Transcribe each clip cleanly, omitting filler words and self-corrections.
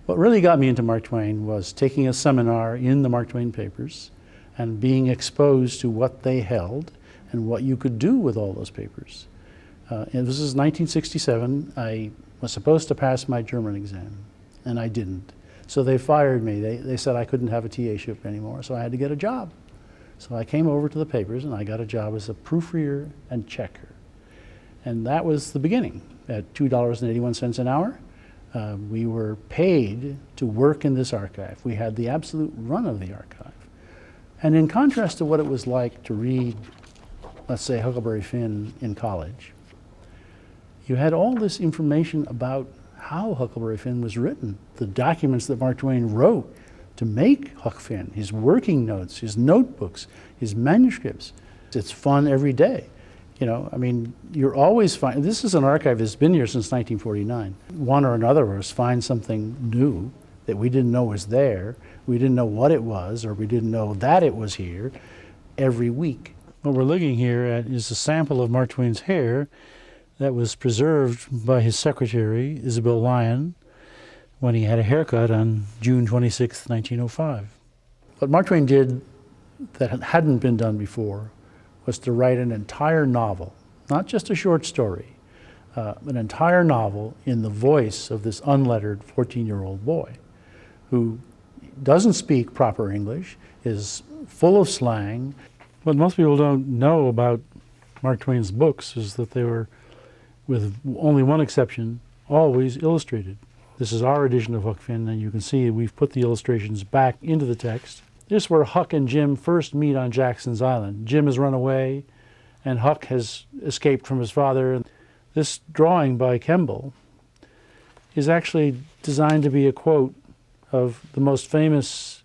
What really got me into Mark Twain was taking a seminar in the Mark Twain papers and being exposed to what they held and what you could do with all those papers. And this is 1967. I was supposed to pass my German exam, and I didn't. So they fired me. They said I couldn't have a TA-ship anymore, so I had to get a job. So I came over to the papers, and I got a job as a proofreader and checker. And that was the beginning. At $2.81 an hour, we were paid to work in this archive. We had the absolute run of the archive. And in contrast to what it was like to read, let's say, Huckleberry Finn in college, you had all this information about how Huckleberry Finn was written, the documents that Mark Twain wrote to make Huck Finn, his working notes, his notebooks, his manuscripts. It's fun every day. You know, I mean, you're always finding, this is an archive that's been here since 1949. One or another of us find something new that we didn't know was there, we didn't know what it was, or we didn't know that it was here every week. What we're looking here at is a sample of Mark Twain's hair that was preserved by his secretary, Isabel Lyon, when he had a haircut on June 26, 1905. What Mark Twain did that hadn't been done before was to write an entire novel, not just a short story, an entire novel in the voice of this unlettered 14-year-old boy who doesn't speak proper English, is full of slang. What most people don't know about Mark Twain's books is that they were, with only one exception, always illustrated. This is our edition of Huck Finn, and you can see we've put the illustrations back into the text. This is where Huck and Jim first meet on Jackson's Island. Jim has run away, and Huck has escaped from his father. This drawing by Kemble is actually designed to be a quote of the most famous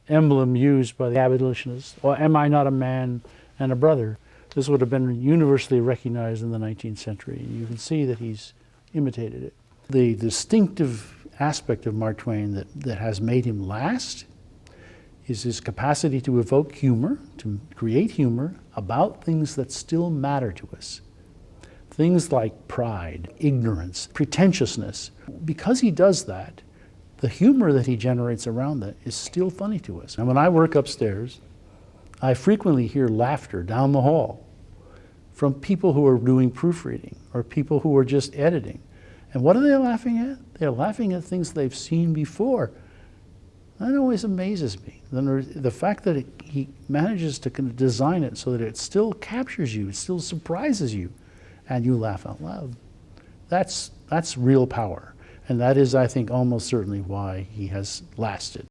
emblem used by the abolitionists, or "Am I not a man and a brother?" This would have been universally recognized in the 19th century. You can see that he's imitated it. The distinctive aspect of Mark Twain that has made him last is his capacity to evoke humor, to create humor about things that still matter to us. Things like pride, ignorance, pretentiousness. Because he does that, the humor that he generates around that is still funny to us. And when I work upstairs, I frequently hear laughter down the hall from people who are doing proofreading or people who are just editing. And what are they laughing at? They're laughing at things they've seen before. That always amazes me. The fact that he manages to kind of design it so that it still captures you, it still surprises you, and you laugh out loud. That's real power. And that is, I think, almost certainly why he has lasted.